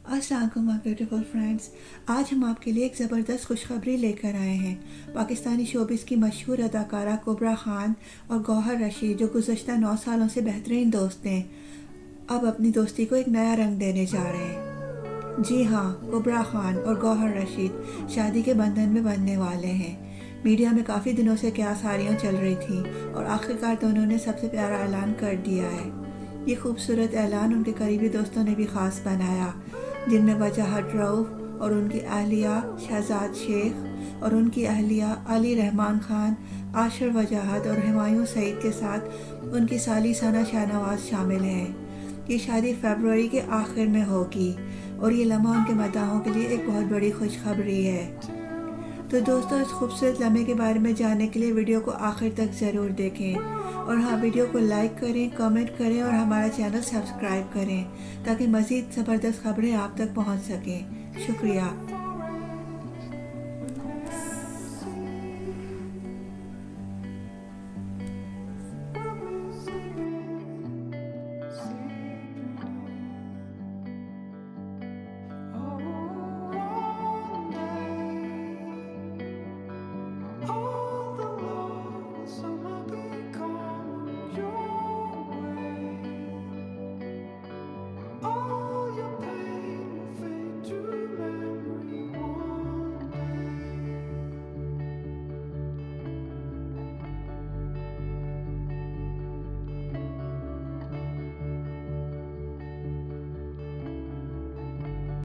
अस्सलाम वालेकुम my beautiful friends. आज हम आपके लिए एक ज़बरदस्त खुशखबरी लेकर आए हैं। पाकिस्तानी शोबिस की मशहूर अदाकारा कुबरा खान और गौहर रशीद, जो गुज़श्ता 9 सालों से बेहतरीन दोस्त हैं, अब अपनी दोस्ती को एक नया रंग देने जा रहे हैं। जी हाँ, कुबरा खान और गौहर रशीद शादी के बंधन में बंधने वाले हैं। मीडिया में काफ़ी दिनों से क्या सारियाँ चल रही थी और आखिरकार दोनों ने सबसे प्यारा ऐलान कर दिया है। ये खूबसूरत ऐलान उनके करीबी दोस्तों ने भी ख़ास बनाया, जिनमें वजाहत रऊफ़ और उनकी अहलिया शहजाद शेख और उनकी अहलिया अली रहमान खान, आशर वजाहत और हुमायूं सईद के साथ उनकी साली सना शाहनवाज शामिल हैं। ये शादी फरवरी के आखिर में होगी और ये लम्हा उनके मद्दाहों के लिए एक बहुत बड़ी खुशखबरी है। तो दोस्तों, इस खूबसूरत लम्हे के बारे में जानने के लिए वीडियो को आखिर तक ज़रूर देखें और हाँ, वीडियो को लाइक करें, कमेंट करें और हमारा चैनल सब्सक्राइब करें ताकि मज़ीद ज़बरदस्त खबरें आप तक पहुंच सकें। शुक्रिया।